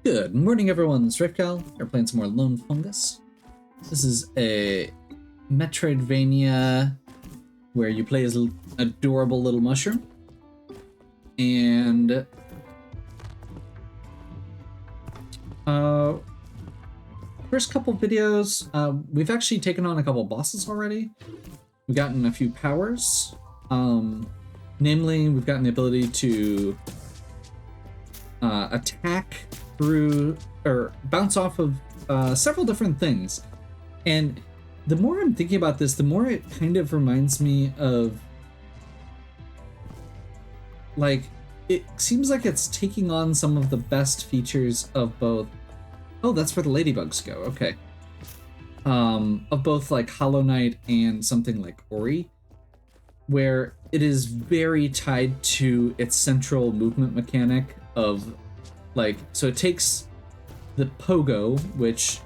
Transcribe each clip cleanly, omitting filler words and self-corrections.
Good morning, everyone. It's Rifcal. We're playing some more Lone Fungus. This is a Metroidvania where you play as an adorable little mushroom. And first couple videos, we've actually taken on a couple bosses already. We've gotten a few powers. Namely, we've gotten the ability to attack through or bounce off of several different things. And the more I'm thinking about this, the more it kind of reminds me of, like, it seems like it's taking on some of the best features of both. Oh, that's where the ladybugs go. Okay. Of both like Hollow Knight and something like Ori, where it is very tied to its central movement mechanic of, like, so it takes the pogo, which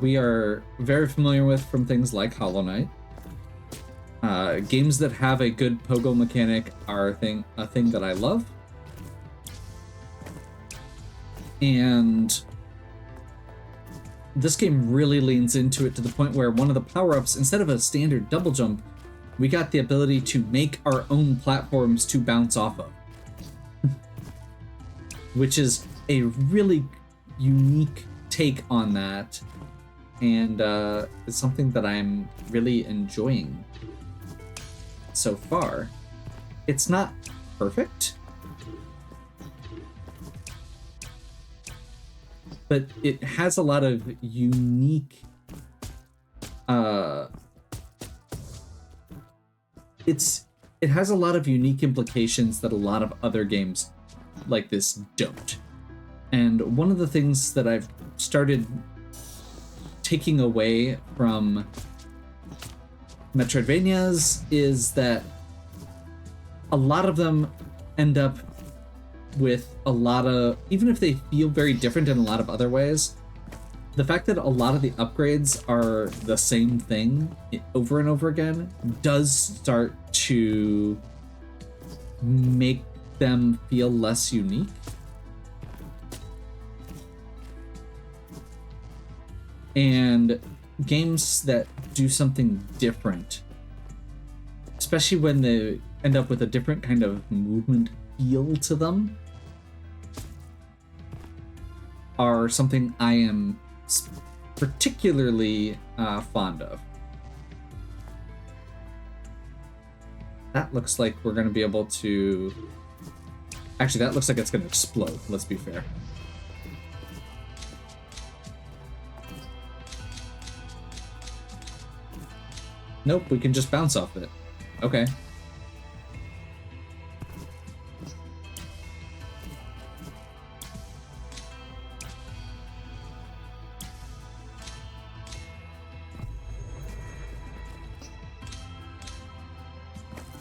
we are very familiar with from things like Hollow Knight. Games that have a good pogo mechanic are a thing that I love. And this game really leans into it to the point where one of the power-ups, instead of a standard double jump, we got the ability to make our own platforms to bounce off of. Which is a really unique take on that, and it's something that I'm really enjoying so far. It's not perfect, but it has a lot of unique it has a lot of unique implications that a lot of other games like this don't. And one of the things that I've started taking away from Metroidvanias is that a lot of them end up with a lot of, even if they feel very different in a lot of other ways, the fact that a lot of the upgrades are the same thing over and over again does start to make them feel less unique. And games that do something different, especially when they end up with a different kind of movement feel to them, are something I am particularly fond of. That looks like we're going to be able to... Actually, that looks like it's going to explode, let's be fair. Nope, we can just bounce off it. Okay.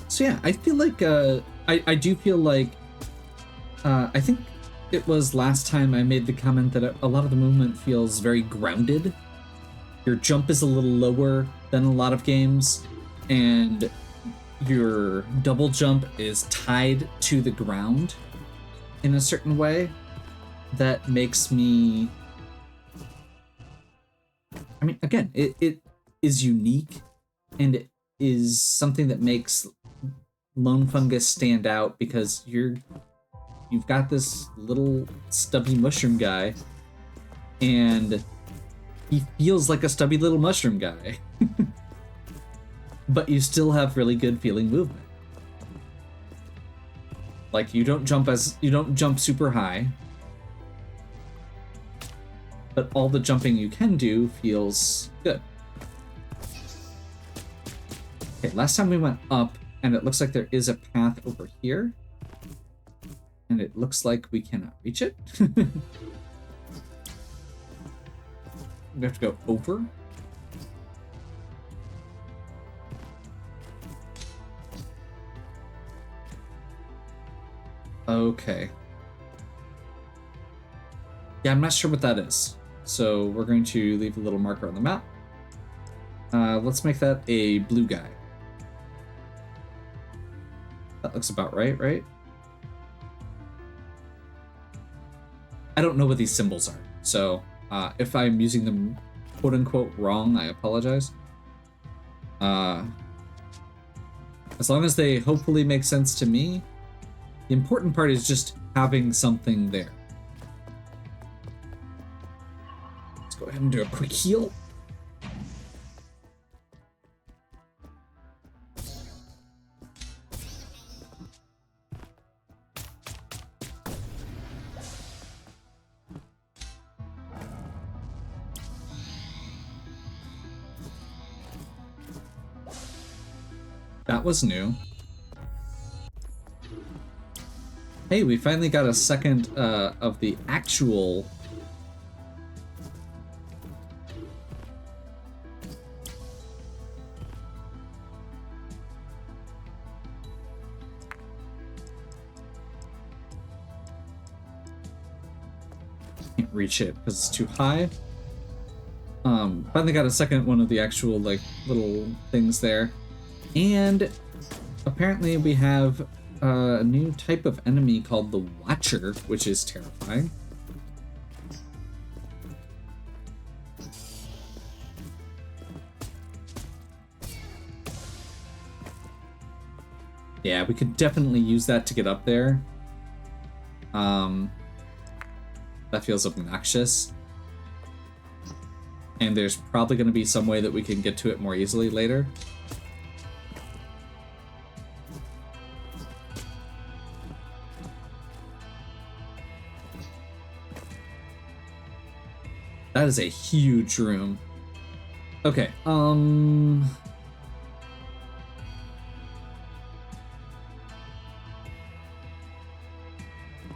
So yeah, I feel like, I do feel like, I think it was last time I made the comment that a lot of the movement feels very grounded. Your jump is a little lower than a lot of games, and your double jump is tied to the ground in a certain way that makes me... I mean, again, it is unique, and it is something that makes Lone Fungus stand out, because you've got this little stubby mushroom guy, and he feels like a stubby little mushroom guy. But you still have really good feeling movement. Like, you don't jump super high, but all the jumping you can do feels good. Okay, last time we went up, and it looks like there is a path over here, and it looks like we cannot reach it. We have to go over. Okay. Yeah, I'm not sure what that is. So we're going to leave a little marker on the map. Let's make that a blue guy. That looks about right, right? I don't know what these symbols are. So if I'm using them quote unquote wrong, I apologize. As long as they hopefully make sense to me, the important part is just having something there. Let's go ahead and do a quick heal. That was new. Hey, we finally got a second of the actual... Can't reach it because it's too high. Finally got a second one of the actual, like, little things there. And apparently we have a new type of enemy called the Watcher, which is terrifying. Yeah, we could definitely use that to get up there. That feels obnoxious. And there's probably going to be some way that we can get to it more easily later. That is a huge room. Okay,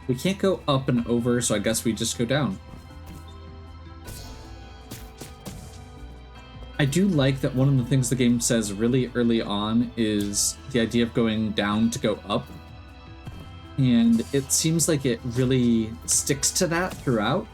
we can't go up and over, so I guess we just go down. I do like that one of the things the game says really early on is the idea of going down to go up. And it seems like it really sticks to that throughout.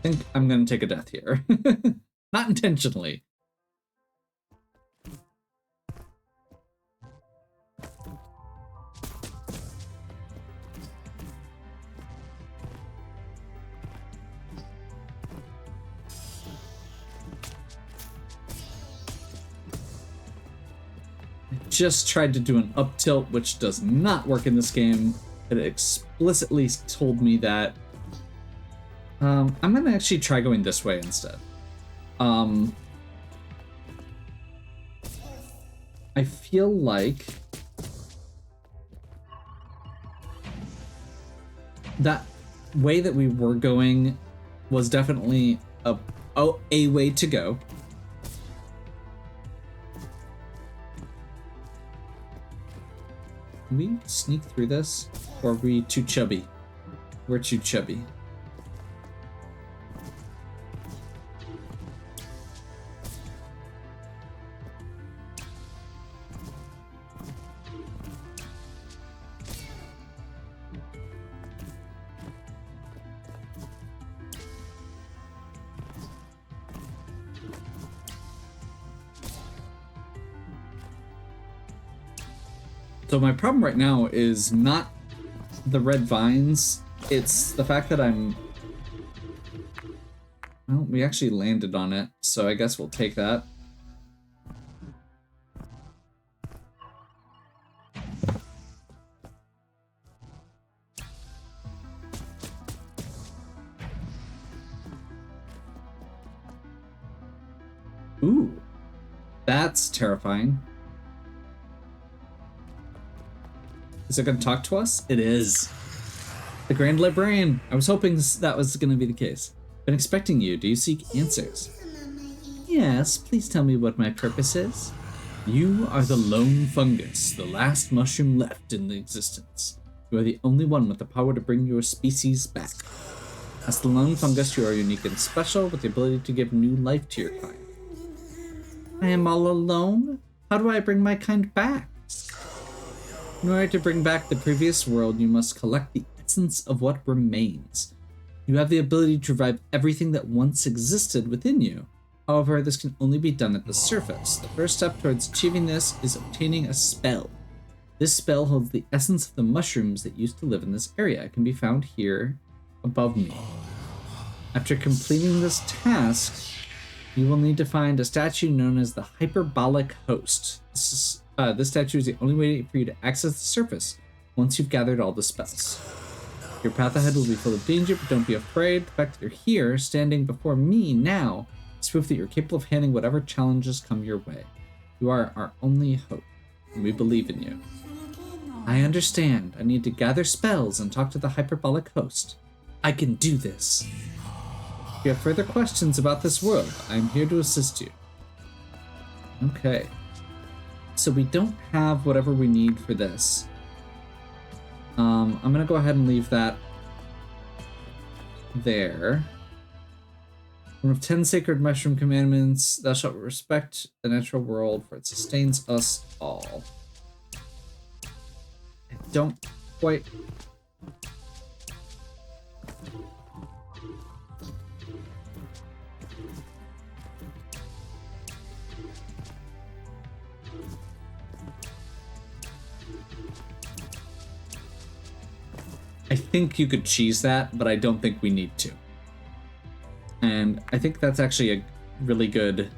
I think I'm gonna take a death here. Not intentionally. I just tried to do an up tilt, which does not work in this game. It explicitly told me that. I'm gonna actually try going this way instead. I feel like that way that we were going was definitely a way to go. Can we sneak through this? Or are we too chubby? We're too chubby. So my problem right now is not the red vines, it's the fact that well, we actually landed on it, so I guess we'll take that. Ooh, that's terrifying. Is it going to talk to us? It is. The Grand Librarian. I was hoping that was going to be the case. Been expecting you. Do you seek answers? Yes, please tell me what my purpose is. You are the lone fungus, the last mushroom left in existence. You are the only one with the power to bring your species back. As the lone fungus, you are unique and special, with the ability to give new life to your kind. I am all alone? How do I bring my kind back? In order to bring back the previous world, you must collect the essence of what remains. You have the ability to revive everything that once existed within you. However, this can only be done at the surface. The first step towards achieving this is obtaining a spell. This spell holds the essence of the mushrooms that used to live in this area. It can be found here above me. After completing this task, you will need to find a statue known as the Hyperbolic Host. This statue is the only way for you to access the surface once you've gathered all the spells. Your path ahead will be full of danger, but don't be afraid. The fact that you're here, standing before me now, is proof that you're capable of handling whatever challenges come your way. You are our only hope, and we believe in you. I understand. I need to gather spells and talk to the Hyperbolic Host. I can do this. If you have further questions about this world, I am here to assist you. Okay. So we don't have whatever we need for this. I'm gonna go ahead and leave that there. One of 10 sacred mushroom commandments. Thou shalt respect the natural world, for it sustains us all. I don't quite... I think you could cheese that, but I don't think we need to. And I think that's actually a really good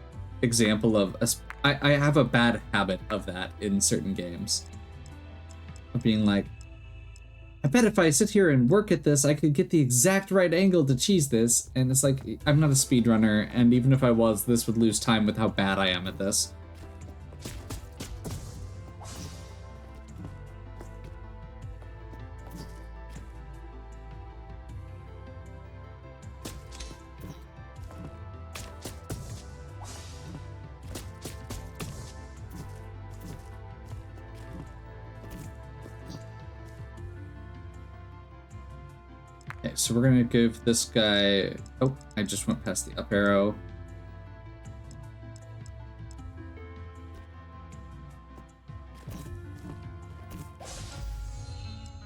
example of... I have a bad habit of that in certain games. Of being like, I bet if I sit here and work at this, I could get the exact right angle to cheese this. And it's like, I'm not a speedrunner, and even if I was, this would lose time with how bad I am at this. So we're gonna give this guy... Oh, I just went past the up arrow.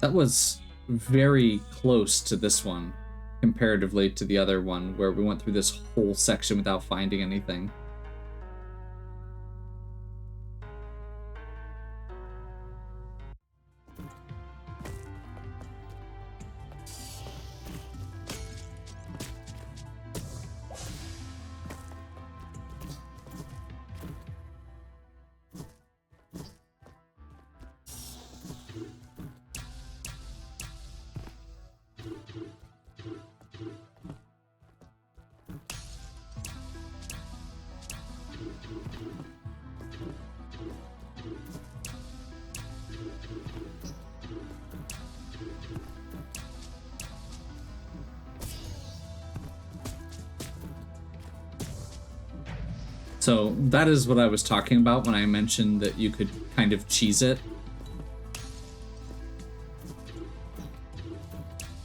That was very close to this one, comparatively to the other one, where we went through this whole section without finding anything. So that is what I was talking about when I mentioned that you could kind of cheese it.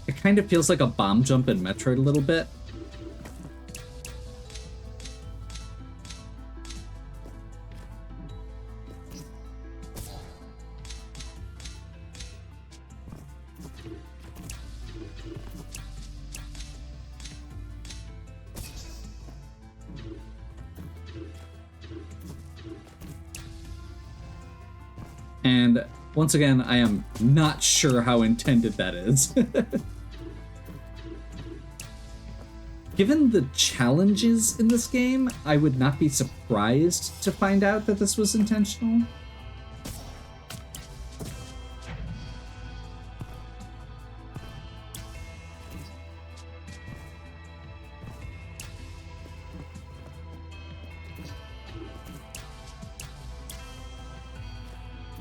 It kind of feels like a bomb jump in Metroid a little bit. And once again, I am not sure how intended that is. Given the challenges in this game, I would not be surprised to find out that this was intentional.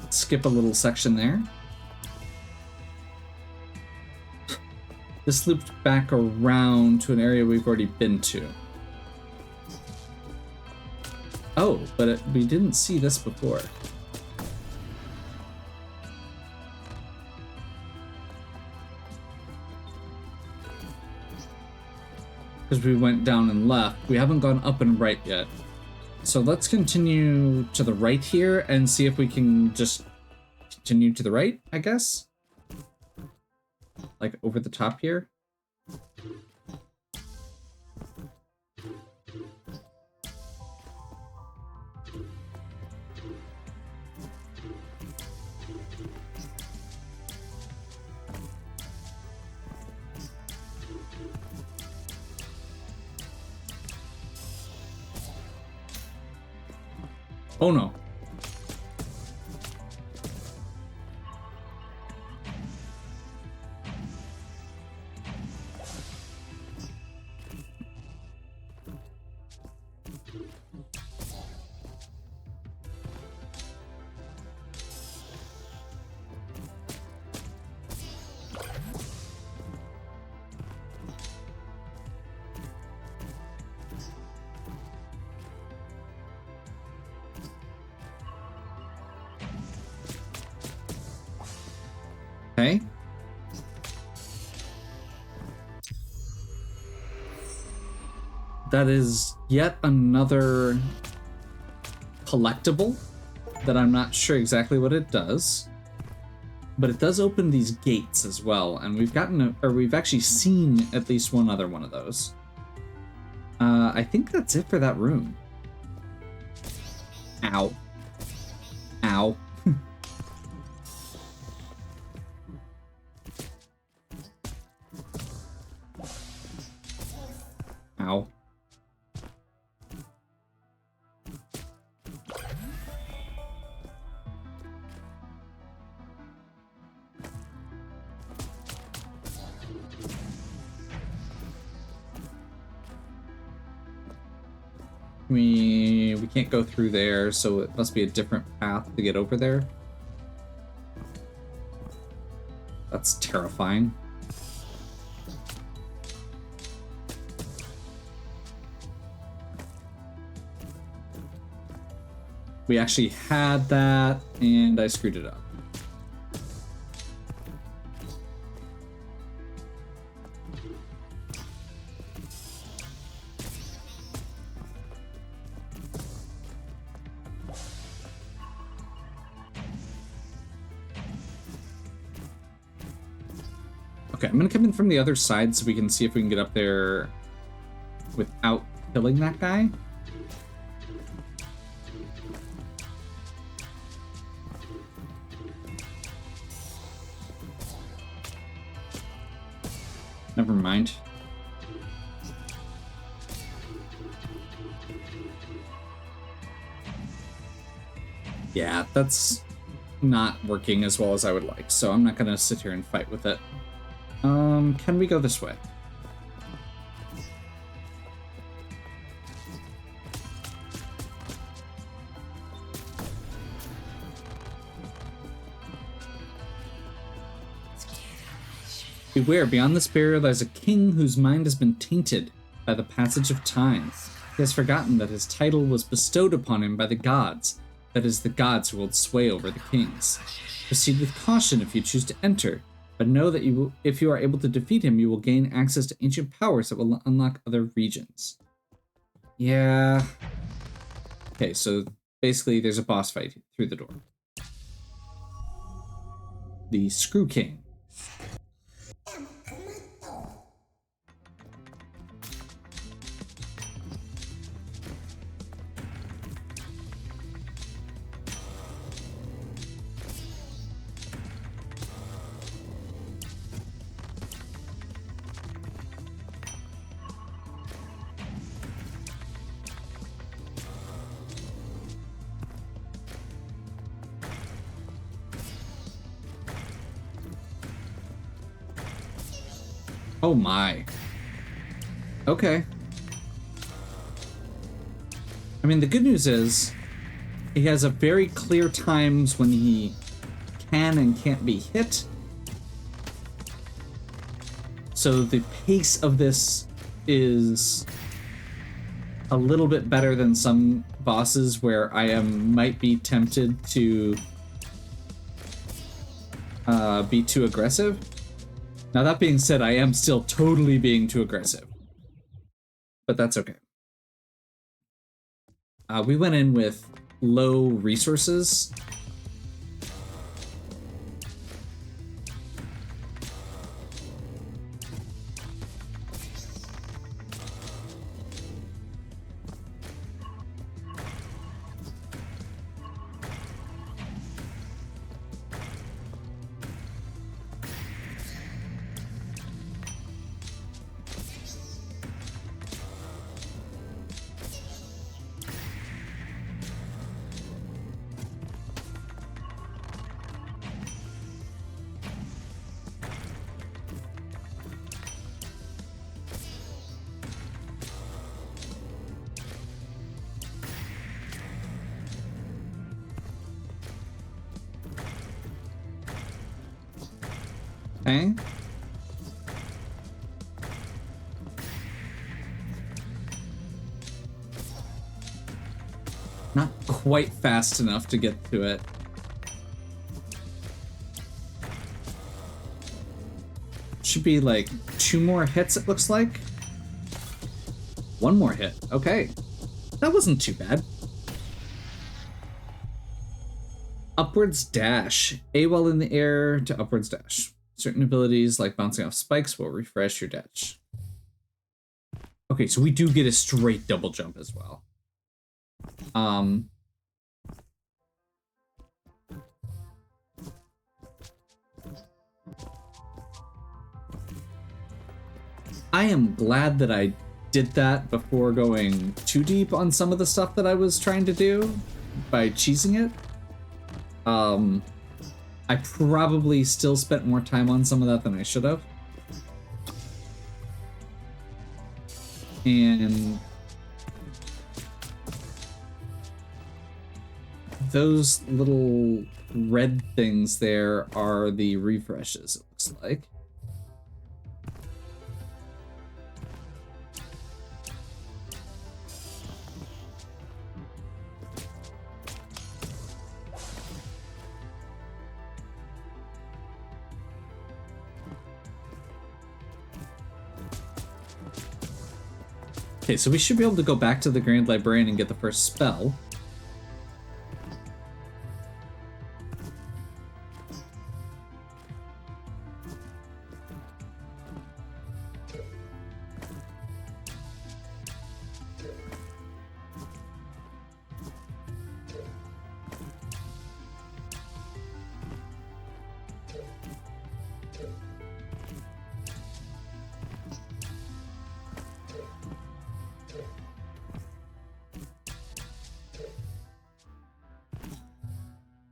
Skip a little section there. This looped back around to an area we've already been to. Oh, but we didn't see this before. because we went down and left. We haven't gone up and right yet. So let's continue to the right here and see if we can just continue to the right, I guess. Like over the top here. Oh no. Okay. That is yet another collectible that I'm not sure exactly what it does. But it does open these gates as well, and we've actually seen at least one other one of those. I think that's it for that room. Ow. Ow. Ow. We can't go through there, so it must be a different path to get over there. That's terrifying. We actually had that, and I screwed it up. Okay, I'm gonna come in from the other side so we can see if we can get up there without killing that guy. Never mind. Yeah, that's not working as well as I would like, so I'm not gonna sit here and fight with it. Can we go this way? Beware, beyond this barrier lies a king whose mind has been tainted by the passage of time. He has forgotten that his title was bestowed upon him by the gods, that is, the gods who hold sway over the kings. Proceed with caution if you choose to enter, but know that if you are able to defeat him, you will gain access to ancient powers that will unlock other regions. Yeah. Okay, so basically there's a boss fight through the door. The Screw King. Oh my. Okay. I mean, the good news is he has a very clear times when he can and can't be hit. So the pace of this is a little bit better than some bosses where I might be tempted to be too aggressive. Now, that being said, I am still totally being too aggressive. but that's okay. We went in with low resources. Okay. Not quite fast enough to get to it. Should be like 2 more hits, it looks like. 1 more hit. Okay. That wasn't too bad. Upwards dash. A while in the air to upwards dash. Certain abilities like bouncing off spikes will refresh your dash. Okay, so we do get a straight double jump as well. I am glad that I did that before going too deep on some of the stuff that I was trying to do by cheesing it. I probably still spent more time on some of that than I should have. And those little red things there are the refreshes, it looks like. Okay, so we should be able to go back to the Grand Librarian and get the first spell.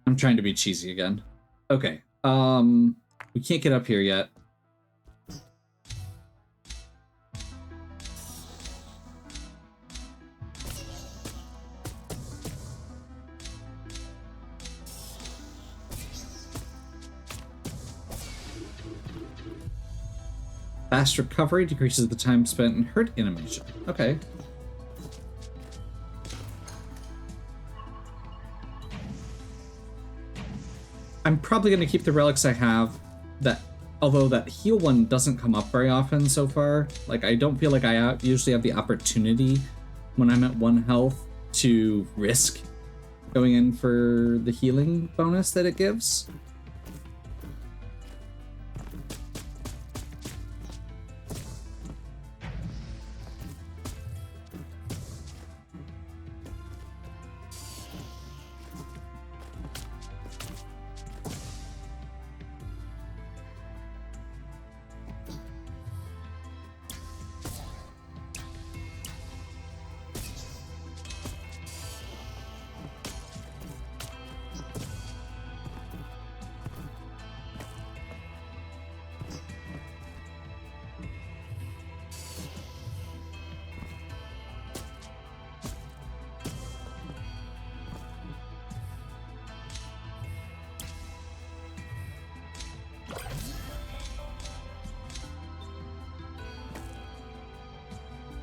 I'm trying to be cheesy again. Okay. We can't get up here yet. Fast recovery decreases the time spent in hurt animation. Okay. I'm probably going to keep the relics I have, that, although that heal one doesn't come up very often so far. Like, I don't feel like I usually have the opportunity when I'm at 1 health to risk going in for the healing bonus that it gives.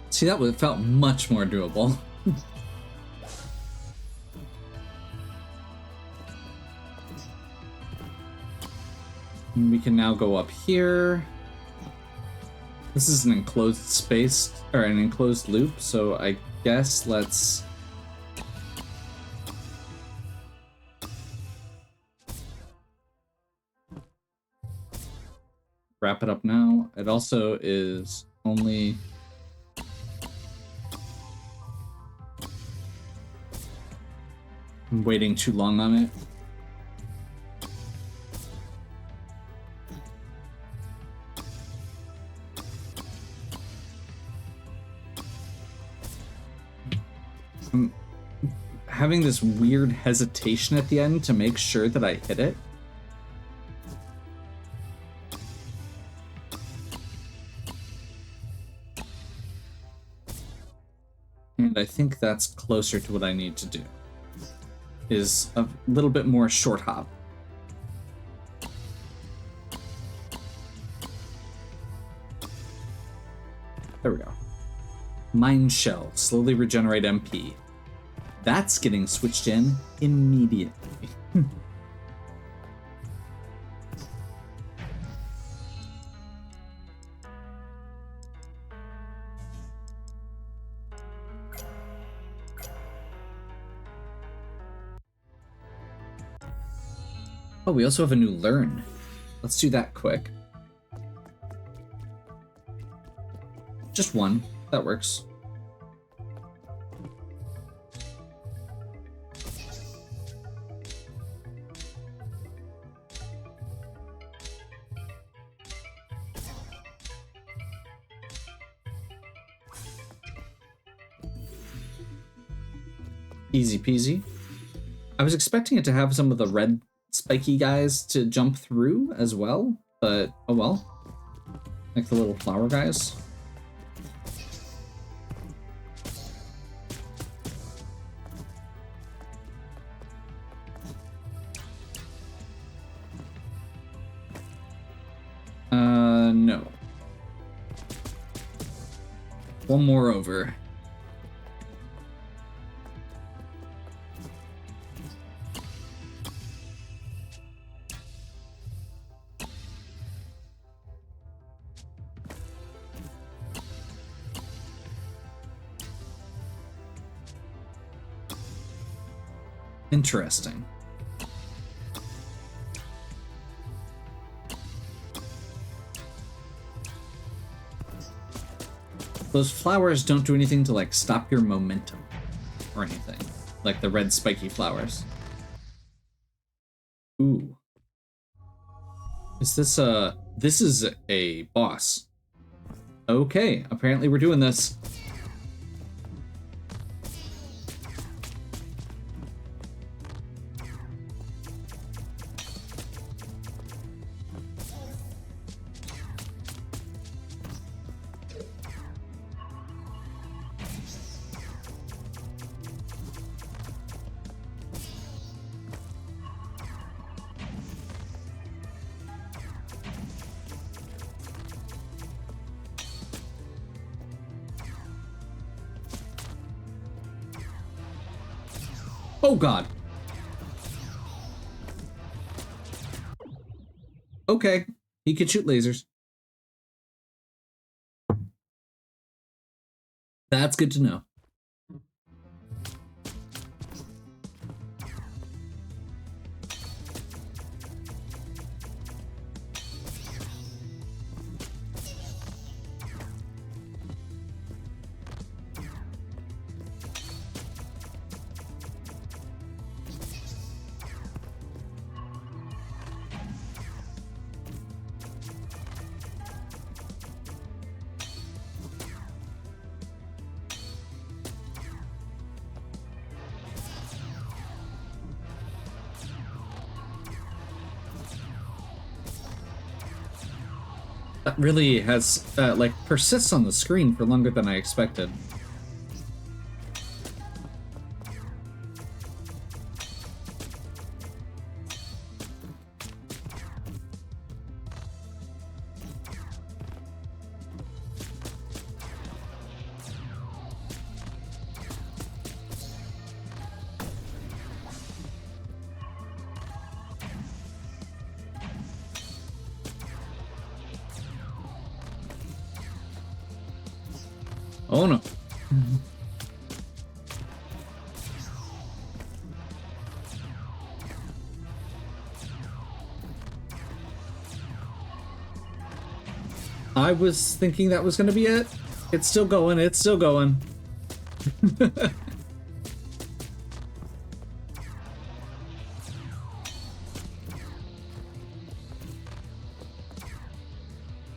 See, that would felt much more doable. And we can now go up here. This is an enclosed space, or an enclosed loop, so I guess let's... wrap it up now. It also is only... I'm waiting too long on it. I'm having this weird hesitation at the end to make sure that I hit it. And I think that's closer to what I need to do. Is a little bit more short hop. There we go. Mine Shell, slowly regenerate MP. That's getting switched in immediately. Oh, we also have a new learn. Let's do that quick. Just one. That works. Easy peasy. I was expecting it to have some of the red spiky guys to jump through as well, but oh well. Like the little flower guys. No. One more over. Interesting. Those flowers don't do anything to, like, stop your momentum or anything, like the red spiky flowers. Ooh. Is this this is a boss. Okay, apparently we're doing this. Oh god. Okay, he can shoot lasers. That's good to know. That really has, like, persists on the screen for longer than I expected. Oh no. I was thinking that was gonna be it. It's still going, it's still going.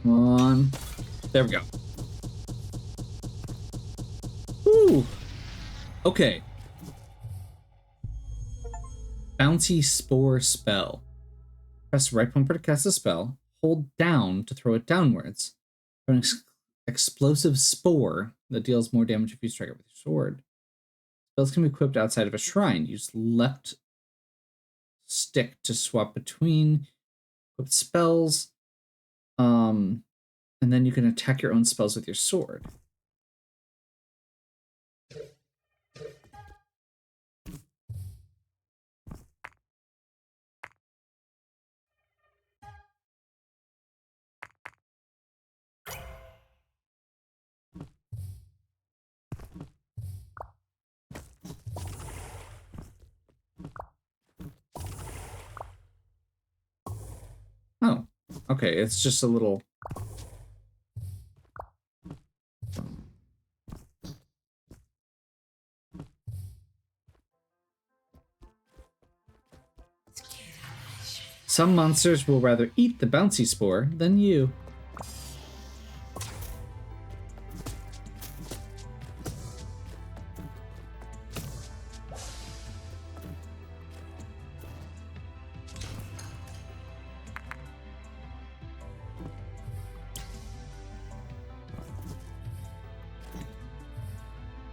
Come on. There we go. Woo! Okay. Bouncy Spore spell. Press right bumper to cast a spell. Hold down to throw it downwards. For an explosive spore that deals more damage if you strike it with your sword. Spells can be equipped outside of a shrine. Use left stick to swap between equipped spells. And then you can attack your own spells with your sword. Oh, okay. It's just a little. Some monsters will rather eat the bouncy spore than you.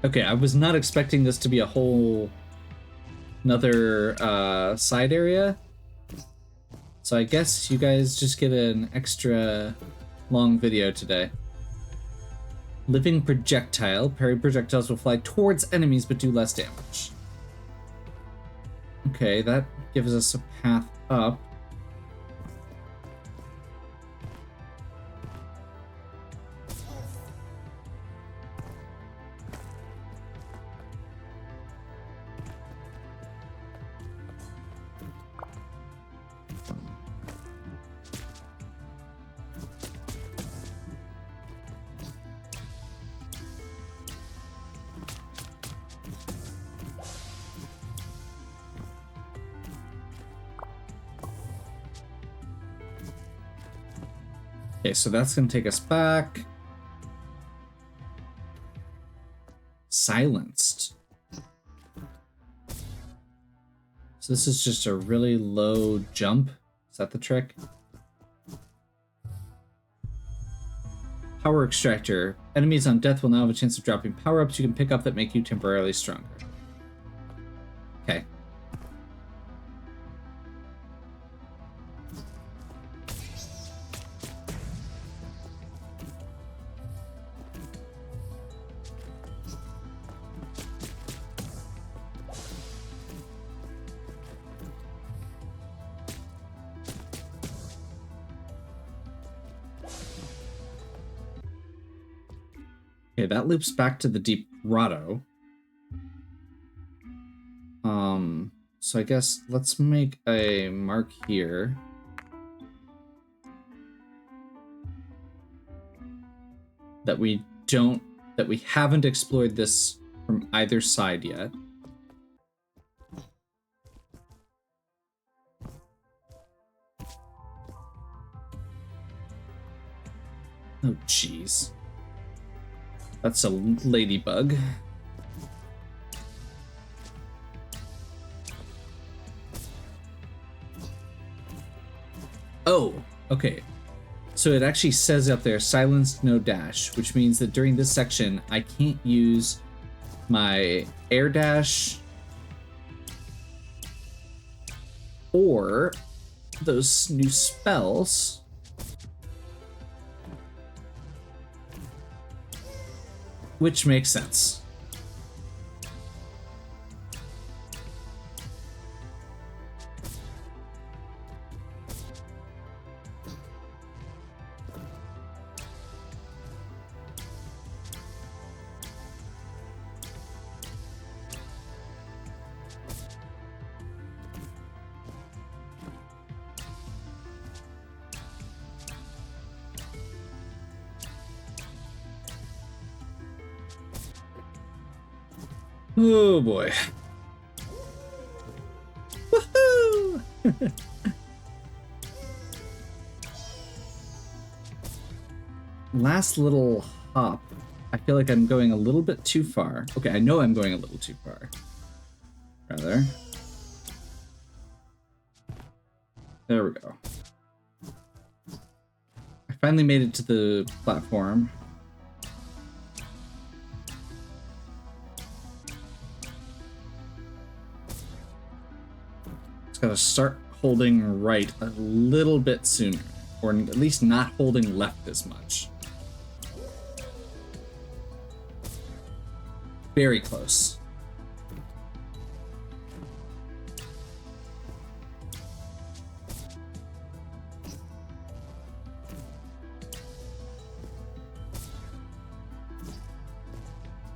Okay, I was not expecting this to be a whole another side area. So I guess you guys just get an extra long video today. Living projectile. Parry projectiles will fly towards enemies but do less damage. Okay, that gives us a path up. Okay, so that's going to take us back. Silenced. So this is just a really low jump. Is that the trick? Power extractor. Enemies on death will now have a chance of dropping power-ups you can pick up that make you temporarily stronger. Okay. Okay, that loops back to the deep grotto. So I guess let's make a mark here. That we haven't explored this from either side yet. Oh, jeez. That's a ladybug. Oh, okay. So it actually says up there, silenced, no dash, which means that during this section, I can't use my air dash or those new spells. Which makes sense. Oh boy. Woohoo! Last little hop. I feel like I'm going a little bit too far. Okay, I know I'm going a little too far. Rather. There we go. I finally made it to the platform. Just gotta start holding right a little bit sooner, or at least not holding left as much. Very close.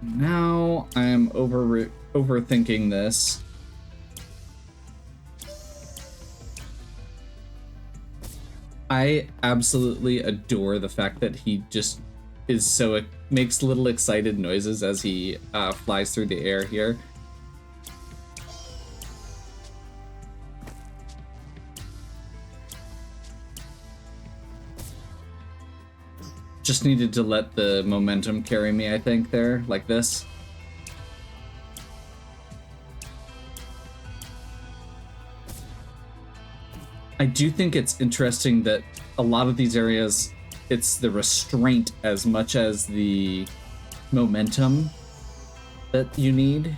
Now I'm overthinking this. I absolutely adore the fact that he just is so makes little excited noises as he flies through the air here. Just needed to let the momentum carry me, I think, there, like this. I do think it's interesting that a lot of these areas, it's the restraint as much as the momentum that you need.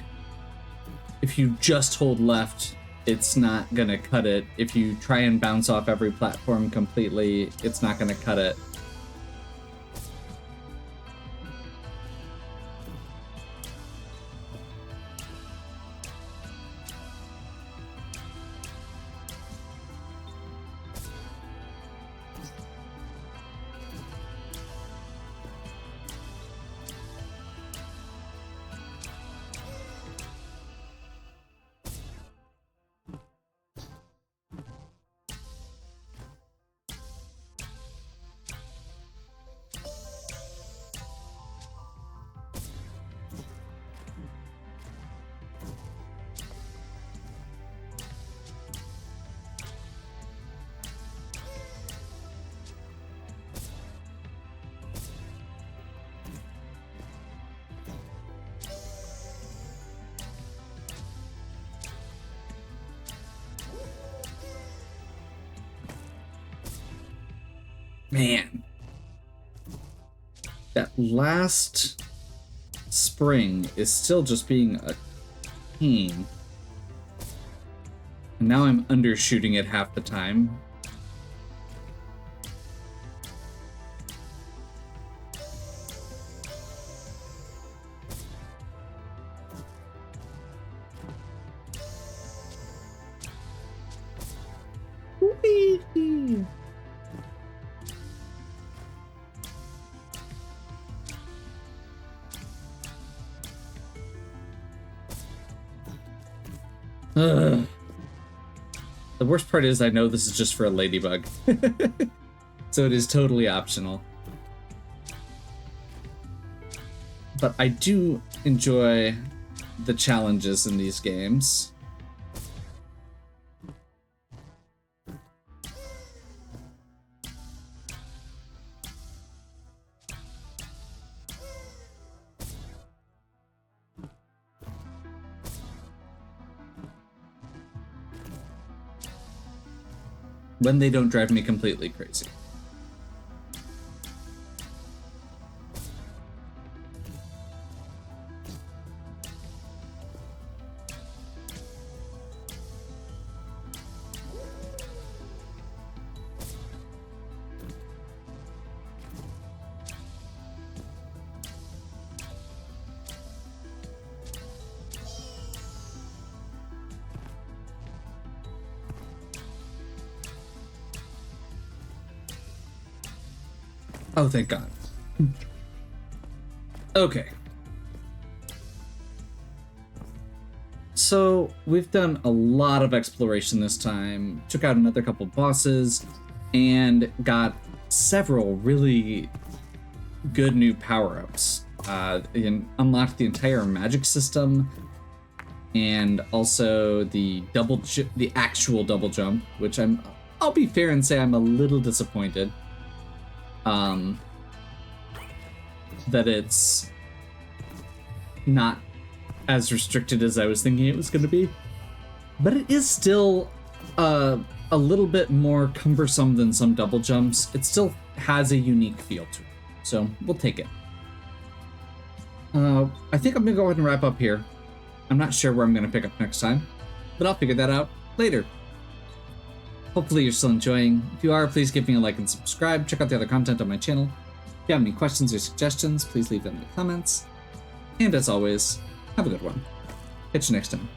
If you just hold left, it's not gonna cut it. If you try and bounce off every platform completely, it's not gonna cut it. Man, that last spring is still just being a pain. And now I'm undershooting it half the time. Whee! Ugh. The worst part is I know this is just for a ladybug. So it is totally optional. But I do enjoy the challenges in these games. When they don't drive me completely crazy. Oh, thank God. Okay. So, we've done a lot of exploration this time, took out another couple bosses, and got several really good new power-ups. And unlocked the entire magic system, and also the the actual double jump, which I'll be fair and say I'm a little disappointed that it's not as restricted as I was thinking it was going to be. But it is still a little bit more cumbersome than some double jumps. It still has a unique feel to it, so we'll take it. I think I'm gonna go ahead and wrap up here. I'm not sure where I'm gonna pick up next time, but I'll figure that out later. Hopefully you're still enjoying. If you are, please give me a like and subscribe. Check out the other content on my channel. If you have any questions or suggestions, please leave them in the comments. And as always, have a good one. Catch you next time.